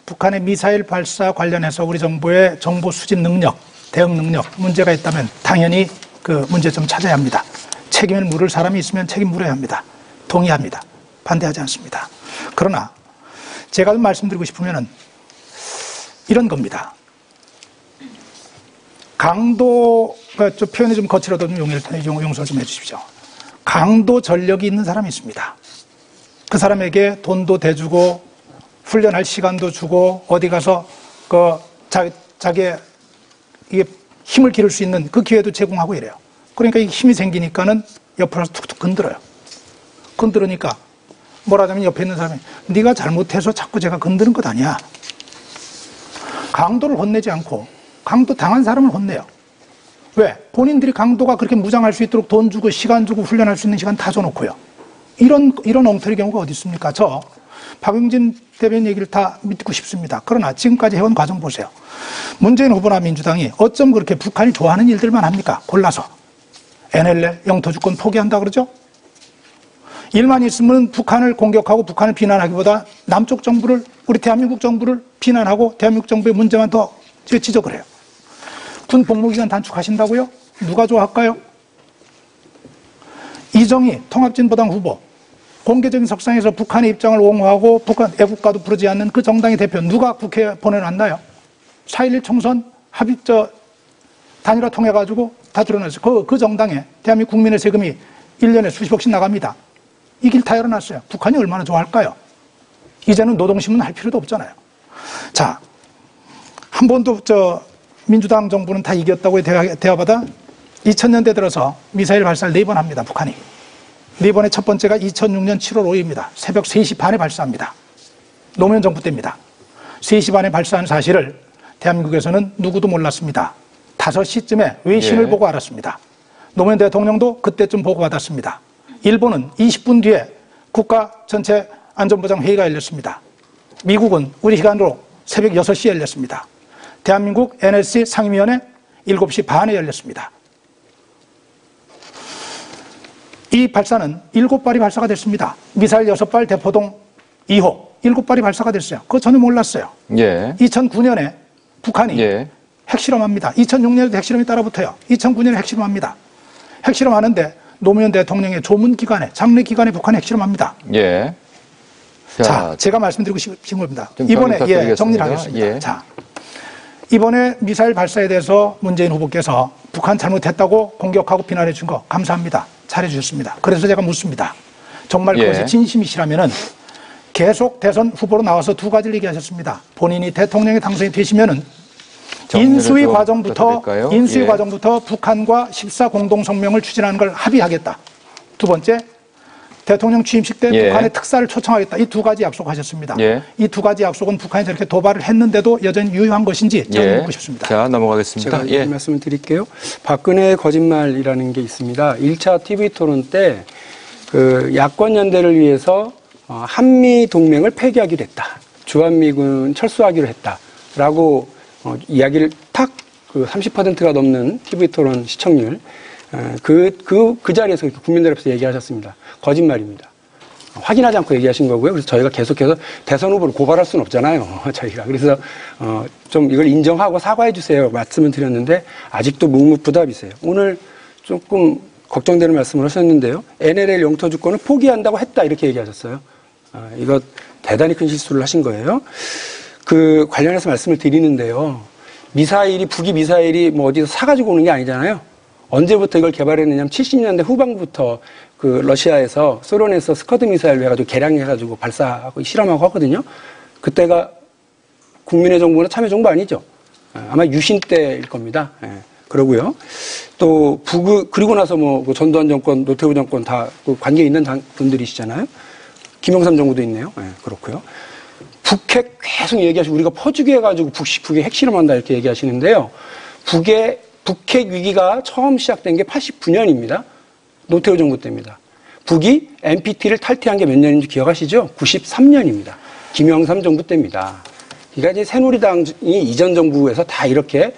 북한의 미사일 발사 관련해서 우리 정부의 정보 수집 능력, 대응 능력 문제가 있다면 당연히 그 문제점 찾아야 합니다. 책임을 물을 사람이 있으면 책임 물어야 합니다. 동의합니다. 반대하지 않습니다. 그러나 제가 좀 말씀드리고 싶으면은 이런 겁니다. 강도가 좀 표현이 좀 거칠어도 좀 용서를 좀 해주십시오. 강도 전력이 있는 사람이 있습니다. 그 사람에게 돈도 대주고 훈련할 시간도 주고 어디 가서 자기의 이게 힘을 기를 수 있는 그 기회도 제공하고 이래요. 그러니까 이 힘이 생기니까는 옆으로 툭툭 건드려요. 건드리니까 뭐라 하자면 옆에 있는 사람이 네가 잘못해서 자꾸 제가 건드는 것 아니야. 강도를 혼내지 않고 강도 당한 사람을 혼내요. 왜? 본인들이 강도가 그렇게 무장할 수 있도록 돈 주고 시간 주고 훈련할 수 있는 시간 다 줘놓고요. 이런 엉터리 경우가 어디 있습니까? 저 박용진 대변인 얘기를 다 믿고 싶습니다. 그러나 지금까지 해온 과정 보세요. 문재인 후보나 민주당이 어쩜 그렇게 북한이 좋아하는 일들만 합니까? 골라서. NLL 영토주권 포기한다 그러죠? 일만 있으면 북한을 공격하고 북한을 비난하기보다 남쪽 정부를, 우리 대한민국 정부를 비난하고 대한민국 정부의 문제만 더 지적을 해요. 군 복무기간 단축하신다고요? 누가 좋아할까요? 이정희 통합진보당 후보 공개적인 석상에서 북한의 입장을 옹호하고 북한 애국가도 부르지 않는 그 정당의 대표 누가 국회에 보내놨나요? 4.11 총선 단일화 통해가지고 다 드러났어요. 그 정당에 대한민국 국민의 세금이 1년에 수십억씩 나갑니다. 이 길 다 열어놨어요. 북한이 얼마나 좋아할까요? 이제는 노동신문 할 필요도 없잖아요. 자, 한 번도 민주당 정부는 다 이겼다고 대화받아 2000년대 들어서 미사일 발사를 4번 합니다. 북한이. 4번의 첫 번째가 2006년 7월 5일입니다. 새벽 3시 반에 발사합니다. 노무현 정부 때입니다. 3시 반에 발사한 사실을 대한민국에서는 누구도 몰랐습니다. 5시쯤에 외신을 보고 알았습니다. 노무현 대통령도 그때쯤 보고받았습니다. 일본은 20분 뒤에 국가 전체 안전보장 회의가 열렸습니다. 미국은 우리 시간으로 새벽 6시에 열렸습니다. 대한민국 NSC 상임위원회 7시 반에 열렸습니다. 이 발사는 7발이 발사가 됐습니다. 미사일 6발 대포동 2호 7발이 발사가 됐어요. 그거 전혀 몰랐어요. 2009년에 북한이 핵실험합니다. 2006년에도 핵실험이 따라붙어요. 2009년에 핵실험합니다. 핵실험하는데 노무현 대통령의 조문기관에 장례기관에 북한이 핵실험합니다. 자, 제가 말씀드리고 싶은 겁니다. 이번에 정리를 하겠습니다. 자, 이번에 미사일 발사에 대해서 문재인 후보께서 북한 잘못했다고 공격하고 비난해 준 거 감사합니다. 잘해주셨습니다. 그래서 제가 묻습니다. 정말 그것이 진심이시라면은 계속 대선 후보로 나와서 2가지를 얘기하셨습니다. 본인이 대통령에 당선이 되시면은 인수위 과정부터 북한과 14 공동성명을 추진하는 걸 합의하겠다. 2번째, 대통령 취임식 때 북한의 특사를 초청하겠다. 이 2가지 약속하셨습니다. 이 2가지 약속은 북한이 저렇게 도발을 했는데도 여전히 유효한 것인지 제가 묻고 싶습니다. 자, 넘어가겠습니다. 제가 말씀을 드릴게요. 박근혜 거짓말이라는 게 있습니다. 1차 TV 토론 때 그 야권 연대를 위해서 한미 동맹을 폐기하기로 했다. 주한미군 철수하기로 했다라고 이야기를 탁 그 30%가 넘는 TV 토론 시청률 그 자리에서 국민들 앞에서 얘기하셨습니다. 거짓말입니다. 확인하지 않고 얘기하신 거고요. 그래서 저희가 계속해서 대선 후보를 고발할 수는 없잖아요. 저희가. 그래서 좀 이걸 인정하고 사과해 주세요. 말씀을 드렸는데 아직도 묵묵부답이세요. 오늘 조금 걱정되는 말씀을 하셨는데요. NLL 영토 주권을 포기한다고 했다 이렇게 얘기하셨어요. 이거 대단히 큰 실수를 하신 거예요. 그 관련해서 말씀을 드리는데요. 북이 미사일이 뭐 어디서 사가지고 오는 게 아니잖아요. 언제부터 이걸 개발했느냐면 70년대 후반부터 그 러시아에서 소련에서 스커드 미사일 해가지고 개량해가지고 발사하고 실험하고 하거든요. 그때가 국민의 정부나 참여 정부 아니죠. 아마 유신 때일 겁니다. 그러고요. 또 그리고 나서 뭐 전두환 정권, 노태우 정권 다 관계 있는 분들이시잖아요. 김영삼 정부도 있네요. 그렇고요. 북핵 계속 얘기하시고 우리가 퍼주기 해가지고 북에 핵실험한다 이렇게 얘기하시는데요. 북핵 위기가 처음 시작된 게 89년입니다. 노태우 정부 때입니다. 북이 NPT를 탈퇴한 게 몇 년인지 기억하시죠? 93년입니다. 김영삼 정부 때입니다. 그러니까 이제 새누리당이 이전 정부에서 다 이렇게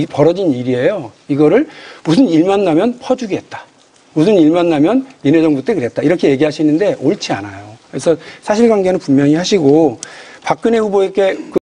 벌어진 일이에요. 이거를 무슨 일만 나면 퍼주기 했다. 무슨 일만 나면 니네 정부 때 그랬다. 이렇게 얘기하시는데 옳지 않아요. 그래서 사실관계는 분명히 하시고 박근혜 후보에게